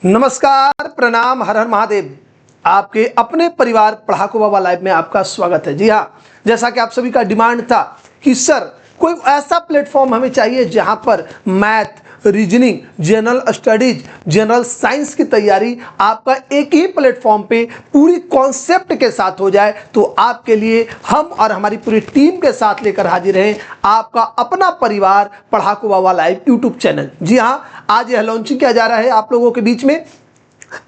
नमस्कार, प्रणाम, हर हर महादेव। आपके अपने परिवार पढ़ाकू बाबा लाइव में आपका स्वागत है। जी हाँ, जैसा कि आप सभी का डिमांड था कि सर कोई ऐसा प्लेटफॉर्म हमें चाहिए जहां पर math, reasoning, general studies, general science की तैयारी आपका एक ही प्लेटफॉर्म पे पूरी कॉन्सेप्ट के साथ हो जाए। तो आपके लिए हम और हमारी पूरी टीम के साथ लेकर हाजिर हैं आपका अपना परिवार पढ़ाकू बाबा लाइव यूट्यूब चैनल। जी हाँ, आज यह लॉन्चिंग किया जा रहा है आप लोगों के बीच में।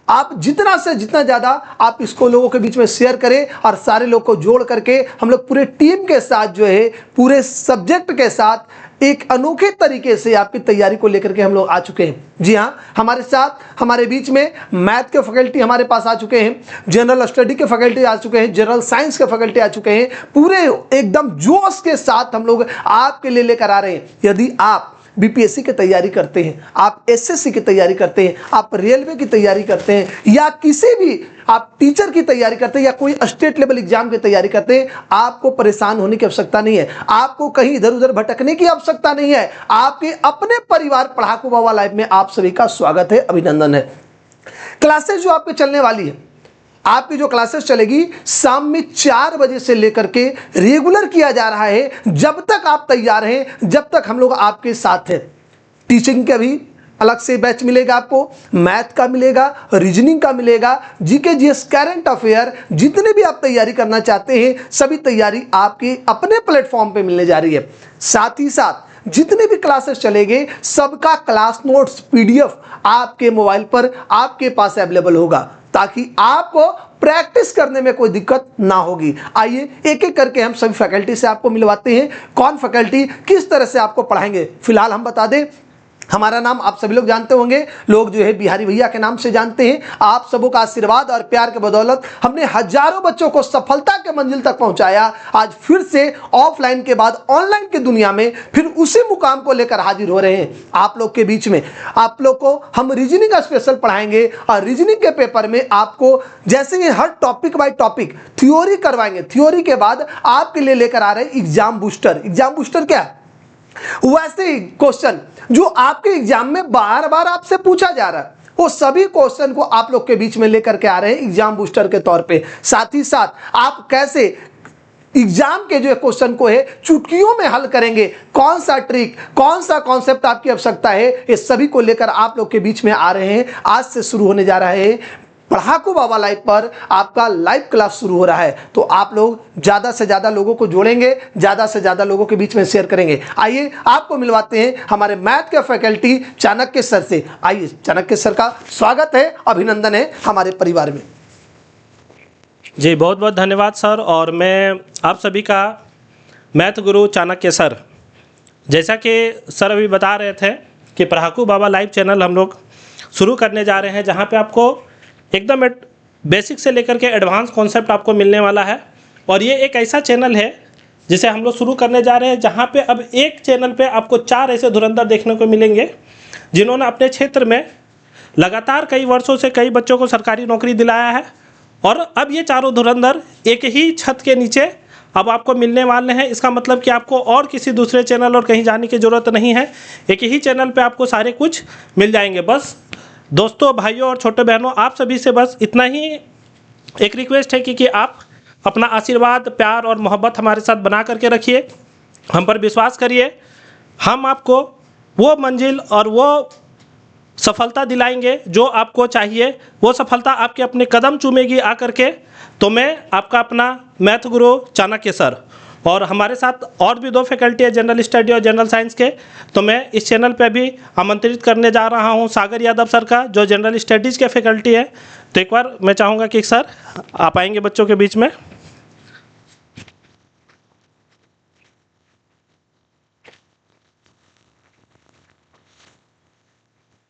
आप जितना से जितना ज़्यादा आप इसको लोगों के बीच में शेयर करें और सारे लोग को जोड़ करके हम लोग पूरे टीम के साथ जो है पूरे सब्जेक्ट के साथ एक अनोखे तरीके से आपकी तैयारी को लेकर के हम लोग आ चुके हैं। जी हाँ, हमारे साथ हमारे बीच में मैथ के फैकल्टी हमारे पास आ चुके हैं, जनरल स्टडी के फैकल्टी आ चुके हैं, जनरल साइंस के फैकल्टी आ चुके हैं। पूरे एकदम जोश के साथ हम लोग आपके लिए लेकर आ रहे हैं। यदि आप बीपीएससी की तैयारी करते हैं, आप एसएससी की तैयारी करते हैं, आप रेलवे की तैयारी करते हैं या किसी भी आप टीचर की तैयारी करते हैं या कोई स्टेट लेवल एग्जाम की तैयारी करते हैं, आपको परेशान होने की आवश्यकता नहीं है, आपको कहीं इधर उधर भटकने की आवश्यकता नहीं है। आपके अपने परिवार पढ़ाकू बाबा लाइव में आप सभी का स्वागत है, अभिनंदन है। क्लासेस जो आपके चलने वाली है, आपकी जो क्लासेस चलेगी शाम में 4 बजे से लेकर के रेगुलर किया जा रहा है। जब तक आप तैयार हैं, जब तक हम लोग आपके साथ हैं। टीचिंग का भी अलग से बैच मिलेगा, आपको मैथ का मिलेगा, रीजनिंग का मिलेगा, जीके जीएस, करंट अफेयर, जितने भी आप तैयारी करना चाहते हैं सभी तैयारी आपके अपने प्लेटफॉर्म पे मिलने जा रही है। साथ ही साथ जितने भी क्लासेस चलेंगे सबका क्लास नोट्स पीडीएफ आपके मोबाइल पर आपके पास अवेलेबल होगा, ताकि आपको प्रैक्टिस करने में कोई दिक्कत ना होगी। आइए एक एक करके हम सभी फैकल्टी से आपको मिलवाते हैं, कौन फैकल्टी किस तरह से आपको पढ़ाएंगे। फिलहाल हम बता दें, हमारा नाम आप सभी लोग जानते होंगे, लोग जो है बिहारी भैया के नाम से जानते हैं। आप सबों का आशीर्वाद और प्यार के बदौलत हमने हजारों बच्चों को सफलता के मंजिल तक पहुंचाया। आज फिर से ऑफलाइन के बाद ऑनलाइन की दुनिया में फिर उसी मुकाम को लेकर हाजिर हो रहे हैं आप लोग के बीच में। आप लोग को हम रीजनिंग का स्पेशल पढ़ाएंगे और रीजनिंग के पेपर में आपको जैसे ही हर टॉपिक बाय टॉपिक थ्योरी करवाएंगे, थ्योरी के बाद आपके लिए लेकर आ रहे हैं एग्जाम बूस्टर। एग्जाम बूस्टर क्या है? वैसे ही क्वेश्चन जो आपके एग्जाम में बार बार आपसे पूछा जा रहा है, वो सभी क्वेश्चन को आप लोग के बीच में लेकर के आ रहे हैं एग्जाम बूस्टर के तौर पे। साथ ही साथ आप कैसे एग्जाम के जो क्वेश्चन को है चुटकियों में हल करेंगे, कौन सा ट्रिक, कौन सा कॉन्सेप्ट आपकी आवश्यकता है, ये सभी को लेकर आप लोग के बीच में आ रहे हैं। आज से शुरू होने जा रहा है पढ़ाकू बाबा लाइव पर आपका लाइव क्लास शुरू हो रहा है। तो आप लोग ज्यादा से ज्यादा लोगों को जोड़ेंगे, ज्यादा से ज्यादा लोगों के बीच में शेयर करेंगे। आइए आपको मिलवाते हैं हमारे मैथ के फैकल्टी चाणक्य सर से। आइए, चाणक्य सर का स्वागत है, अभिनंदन है हमारे परिवार में। जी बहुत बहुत धन्यवाद सर। और मैं आप सभी का मैथ गुरु चाणक्य सर, जैसा कि सर अभी बता रहे थे कि पढ़ाकू बाबा लाइव चैनल हम लोग शुरू करने जा रहे हैं, जहाँ पे आपको एकदम बेसिक से लेकर के एडवांस कॉन्सेप्ट आपको मिलने वाला है। और ये एक ऐसा चैनल है जिसे हम लोग शुरू करने जा रहे हैं, जहाँ पे अब एक चैनल पे आपको 4 ऐसे धुरंधर देखने को मिलेंगे जिन्होंने अपने क्षेत्र में लगातार कई वर्षों से कई बच्चों को सरकारी नौकरी दिलाया है। और अब ये चारों धुरंधर एक ही छत के नीचे अब आपको मिलने वाले हैं। इसका मतलब कि आपको और किसी दूसरे चैनल और कहीं जाने की ज़रूरत नहीं है, एक ही चैनल पे आपको सारे कुछ मिल जाएंगे। बस दोस्तों, भाइयों और छोटे बहनों, आप सभी से बस इतना ही एक रिक्वेस्ट है कि आप अपना आशीर्वाद, प्यार और मोहब्बत हमारे साथ बना करके रखिए, हम पर विश्वास करिए। हम आपको वो मंजिल और वो सफलता दिलाएंगे जो आपको चाहिए। वो सफलता आपके अपने कदम चूमेगी आ करके। तो मैं आपका अपना मैथ गुरु चाणक्य सर, और हमारे साथ और भी 2 फैकल्टी है, जनरल स्टडी और जनरल साइंस के। तो मैं इस चैनल पे भी आमंत्रित करने जा रहा हूं सागर यादव सर का, जो जनरल स्टडीज़ के फैकल्टी है। तो एक बार मैं चाहूँगा कि सर आप आएंगे बच्चों के बीच में।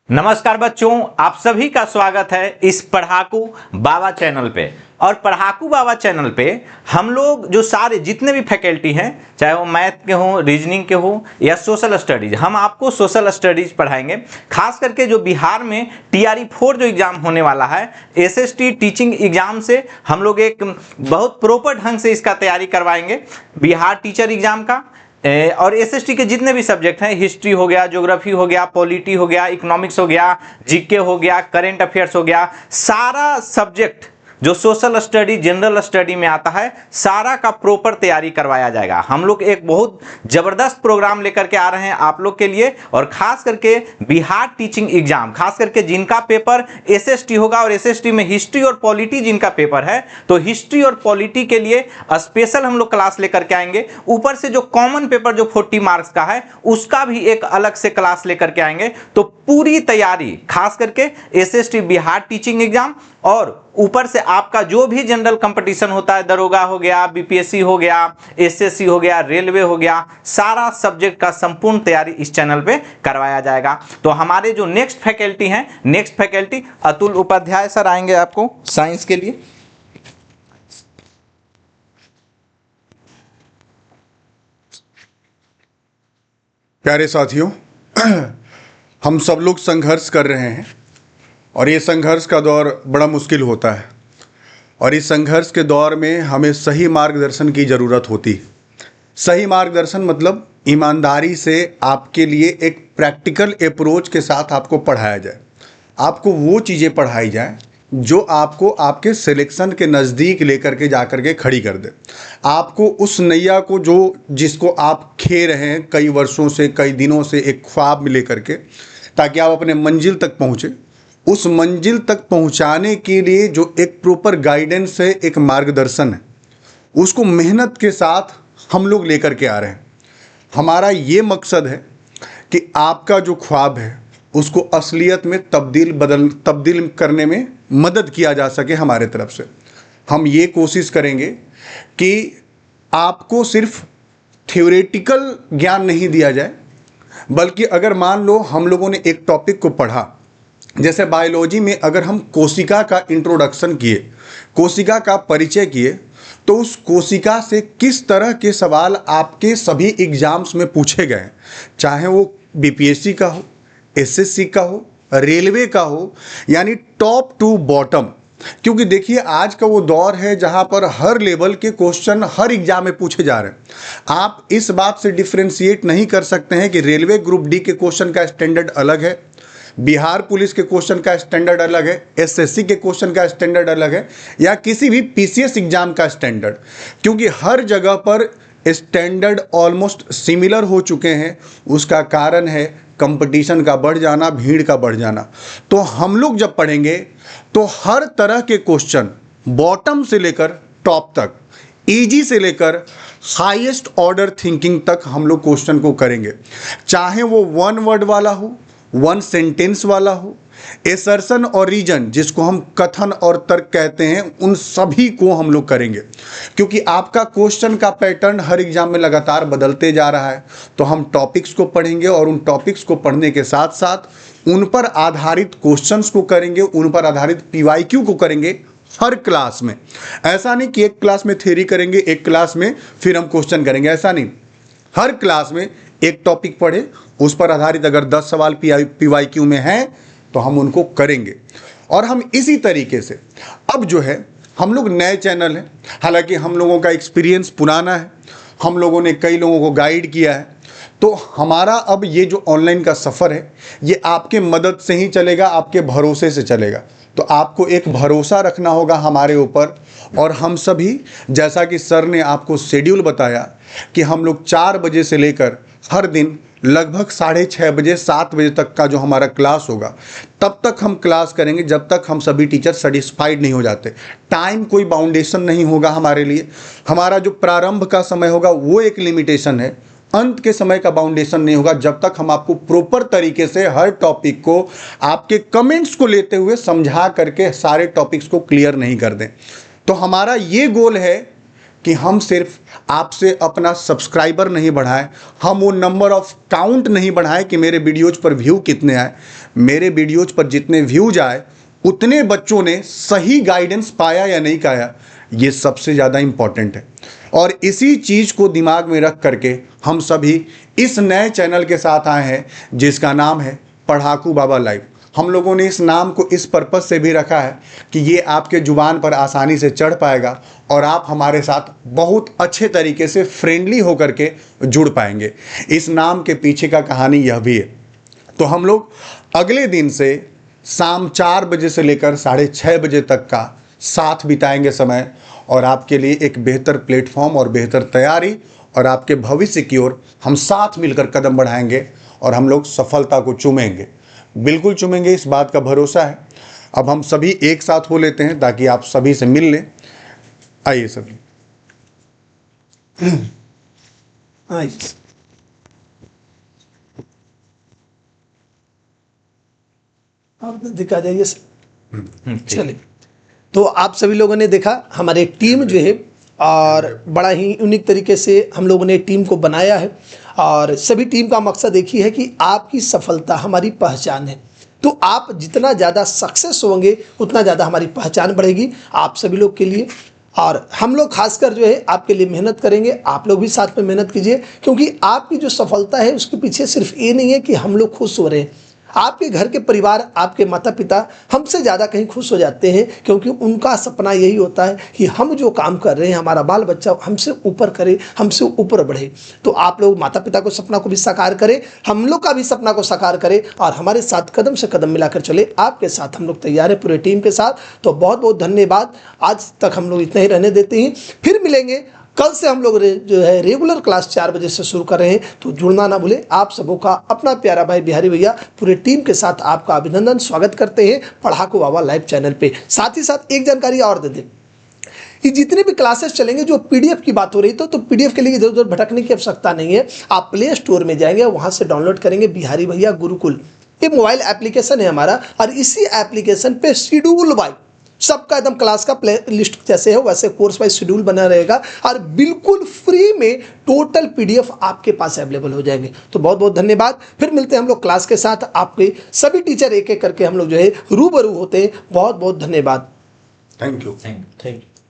नमस्कार बच्चों, आप सभी का स्वागत है इस पढ़ाकू बाबा चैनल पे। और पढ़ाकू बाबा चैनल पे हम लोग जो सारे जितने भी फैकल्टी हैं, चाहे वो मैथ के हों, रीजनिंग के हों या सोशल स्टडीज, हम आपको सोशल स्टडीज पढ़ाएंगे। खास करके जो बिहार में TRE-4 जो एग्ज़ाम होने वाला है, SST टीचिंग एग्ज़ाम से हम लोग एक बहुत प्रॉपर ढंग से इसका तैयारी करवाएंगे। बिहार टीचर एग्ज़ाम का और एसएसटी के जितने भी सब्जेक्ट हैं, हिस्ट्री हो गया, ज्योग्राफी हो गया, पॉलिटी हो गया, इकोनॉमिक्स हो गया, जीके हो गया, करंट अफेयर्स हो गया, सारा सब्जेक्ट जो सोशल स्टडी, जनरल स्टडी में आता है, सारा का प्रॉपर तैयारी करवाया जाएगा। हम लोग एक बहुत जबरदस्त प्रोग्राम लेकर के आ रहे हैं आप लोग के लिए, और खास करके बिहार टीचिंग एग्जाम, खास करके जिनका पेपर एसएसटी होगा और एसएसटी में हिस्ट्री और पॉलिटी जिनका पेपर है, तो हिस्ट्री और पॉलिटी के लिए स्पेशल हम लोग क्लास लेकर के आएंगे। ऊपर से जो कॉमन पेपर जो 40 मार्क्स का है, उसका भी एक अलग से क्लास लेकर के आएंगे। तो पूरी तैयारी खास करके एसएसटी बिहार टीचिंग एग्जाम, और ऊपर से आपका जो भी जनरल कंपटीशन होता है, दरोगा हो गया, बीपीएससी हो गया, एसएससी हो गया, रेलवे हो गया, सारा सब्जेक्ट का संपूर्ण तैयारी इस चैनल पे करवाया जाएगा। तो हमारे जो नेक्स्ट फैकल्टी हैं, next faculty Atul Upadhyay sir आएंगे आपको साइंस के लिए। प्यारे साथियों, हम सब लोग संघर्ष कर रहे हैं और ये संघर्ष का दौर बड़ा मुश्किल होता है, और इस संघर्ष के दौर में हमें सही मार्गदर्शन की ज़रूरत होती है। सही मार्गदर्शन मतलब ईमानदारी से आपके लिए एक प्रैक्टिकल अप्रोच के साथ आपको पढ़ाया जाए, आपको वो चीज़ें पढ़ाई जाए जो आपको आपके सिलेक्शन के नज़दीक लेकर के जा कर के खड़ी कर दे, आपको उस नैया को जो जिसको आप खे रहे हैं कई वर्षों से, कई दिनों से, एक ख्वाब में लेकर के, ताकि आप अपने मंजिल तक पहुँचे। उस मंजिल तक पहुंचाने के लिए जो एक प्रॉपर गाइडेंस है, एक मार्गदर्शन है, उसको मेहनत के साथ हम लोग लेकर के आ रहे हैं। हमारा ये मकसद है कि आपका जो ख्वाब है उसको असलियत में तब्दील करने में मदद किया जा सके हमारे तरफ से। हम ये कोशिश करेंगे कि आपको सिर्फ थ्योरेटिकल ज्ञान नहीं दिया जाए, बल्कि अगर मान लो हम लोगों ने एक टॉपिक को पढ़ा, जैसे बायोलॉजी में अगर हम कोशिका का इंट्रोडक्शन किए, कोशिका का परिचय किए, तो उस कोशिका से किस तरह के सवाल आपके सभी एग्जाम्स में पूछे गए, चाहे वो बीपीएससी का हो, एसएससी का हो, रेलवे का हो, यानी टॉप टू बॉटम। क्योंकि देखिए आज का वो दौर है जहां पर हर लेवल के क्वेश्चन हर एग्जाम में पूछे जा रहे हैं। आप इस बात से डिफ्रेंशिएट नहीं कर सकते हैं कि रेलवे ग्रुप डी के क्वेश्चन का स्टैंडर्ड अलग है, बिहार पुलिस के क्वेश्चन का स्टैंडर्ड अलग है, एसएससी के क्वेश्चन का स्टैंडर्ड अलग है, या किसी भी पीसीएस एग्जाम का स्टैंडर्ड, क्योंकि हर जगह पर स्टैंडर्ड ऑलमोस्ट सिमिलर हो चुके हैं। उसका कारण है कंपटीशन का बढ़ जाना, भीड़ का बढ़ जाना। तो हम लोग जब पढ़ेंगे तो हर तरह के क्वेश्चन बॉटम से लेकर टॉप तक, इजी से लेकर हाईएस्ट ऑर्डर थिंकिंग तक हम लोग क्वेश्चन को करेंगे, चाहे वो वन वर्ड वाला हो, वन सेंटेंस वाला हो, एसर्शन और रीजन जिसको हम कथन और तर्क कहते हैं, उन सभी को हम लोग करेंगे। क्योंकि आपका क्वेश्चन का पैटर्न हर एग्जाम में लगातार बदलते जा रहा है, तो हम टॉपिक्स को पढ़ेंगे और उन टॉपिक्स को पढ़ने के साथ साथ उन पर आधारित क्वेश्चंस को करेंगे, उन पर आधारित पीवाईक्यू को करेंगे हर क्लास में। ऐसा नहीं कि एक क्लास में थ्योरी करेंगे, एक क्लास में फिर हम क्वेश्चन करेंगे, ऐसा नहीं। हर क्लास में एक टॉपिक पढ़े, उस पर आधारित अगर 10 सवाल पीवाईक्यू में हैं तो हम उनको करेंगे। और हम इसी तरीके से अब जो है, हम लोग नए चैनल हैं, हालांकि हम लोगों का एक्सपीरियंस पुराना है, हम लोगों ने कई लोगों को गाइड किया है, तो हमारा अब ये जो ऑनलाइन का सफ़र है ये आपके मदद से ही चलेगा, आपके भरोसे से चलेगा। तो आपको एक भरोसा रखना होगा हमारे ऊपर, और हम सभी, जैसा कि सर ने आपको शेड्यूल बताया कि हम लोग 4 बजे से लेकर हर दिन लगभग 6:30 बजे 7 बजे तक का जो हमारा क्लास होगा, तब तक हम क्लास करेंगे जब तक हम सभी टीचर सेटिस्फाइड नहीं हो जाते। टाइम कोई बाउंडेशन नहीं होगा हमारे लिए। हमारा जो प्रारंभ का समय होगा वो एक लिमिटेशन है, अंत के समय का बाउंडेशन नहीं होगा, जब तक हम आपको प्रॉपर तरीके से हर टॉपिक को आपके कमेंट्स को लेते हुए समझा करके सारे टॉपिक्स को क्लियर नहीं कर दें। तो हमारा ये गोल है कि हम सिर्फ आपसे अपना सब्सक्राइबर नहीं बढ़ाएं, हम वो नंबर ऑफ काउंट नहीं बढ़ाएं कि मेरे वीडियोज पर व्यू कितने आए। मेरे वीडियोज पर जितने व्यूज आए उतने बच्चों ने सही गाइडेंस पाया या नहीं पाया, ये सबसे ज़्यादा इम्पॉर्टेंट है। और इसी चीज़ को दिमाग में रख करके हम सभी इस नए चैनल के साथ आए हैं जिसका नाम है पढ़ाकू बाबा लाइव। हम लोगों ने इस नाम को इस पर्पस से भी रखा है कि ये आपके जुबान पर आसानी से चढ़ पाएगा और आप हमारे साथ बहुत अच्छे तरीके से फ्रेंडली होकर के जुड़ पाएंगे। इस नाम के पीछे का कहानी यह भी है। तो हम लोग अगले दिन से शाम 4 बजे से लेकर 6:30 बजे तक का साथ बिताएंगे समय, और आपके लिए एक बेहतर प्लेटफॉर्म और बेहतर तैयारी और आपके भविष्य की ओर हम साथ मिलकर कदम बढ़ाएंगे और हम लोग सफलता को चूमेंगे, बिल्कुल चूमेंगे, इस बात का भरोसा है। अब हम सभी एक साथ हो लेते हैं ताकि आप सभी से मिल लें। आइए सभी। आप दिखा जाइए सर। चलिए, तो आप सभी लोगों ने देखा हमारे टीम जो है, और बड़ा ही यूनिक तरीके से हम लोगों ने टीम को बनाया है, और सभी टीम का मकसद एक ही है कि आपकी सफलता हमारी पहचान है। तो आप जितना ज़्यादा सक्सेस होंगे उतना ज़्यादा हमारी पहचान बढ़ेगी आप सभी लोग के लिए, और हम लोग खासकर जो है आपके लिए मेहनत करेंगे। आप लोग भी साथ में मेहनत कीजिए, क्योंकि आपकी जो सफलता है उसके पीछे सिर्फ ये नहीं है कि हम लोग खुश हो रहे हैं, आपके घर के परिवार, आपके माता पिता हमसे ज़्यादा कहीं खुश हो जाते हैं, क्योंकि उनका सपना यही होता है कि हम जो काम कर रहे हैं हमारा बाल बच्चा हमसे ऊपर करे, हमसे ऊपर बढ़े। तो आप लोग माता पिता को सपना को भी साकार करें, हम लोग का भी सपना को साकार करें, और हमारे साथ कदम से कदम मिलाकर चले। आपके साथ हम लोग तैयार हैं पूरे टीम के साथ। तो बहुत बहुत धन्यवाद। आज तक हम लोग इतना ही रहने देते हैं, फिर मिलेंगे। कल से हम लोग जो है रेगुलर क्लास 4 बजे से शुरू कर रहे हैं, तो जुड़ना ना भूलें। आप सबों का अपना प्यारा भाई बिहारी भैया पूरे टीम के साथ आपका अभिनंदन, स्वागत करते हैं पढ़ाकू बाबा लाइव चैनल पे। साथ ही साथ एक जानकारी और दे दें कि जितने भी क्लासेस चलेंगे, जो पीडीएफ की बात हो रही तो पीडीएफ के लिए इधर उधर भटकने की आवश्यकता नहीं है। आप प्ले स्टोर में जाएंगे, वहाँ से डाउनलोड करेंगे बिहारी भैया गुरुकुल। ये मोबाइल एप्लीकेशन है हमारा, और इसी एप्लीकेशन पे शेड्यूल बाय सबका एकदम क्लास का प्ले लिस्ट जैसे है वैसे कोर्स वाइज शेड्यूल बना रहेगा, और बिल्कुल फ्री में टोटल पीडीएफ आपके पास अवेलेबल हो जाएंगे। तो बहुत बहुत धन्यवाद। फिर मिलते हैं हम लोग क्लास के साथ। आपके सभी टीचर एक एक करके हम लोग जो है रूबरू होते हैं। बहुत बहुत धन्यवाद। Thank you. Thank you.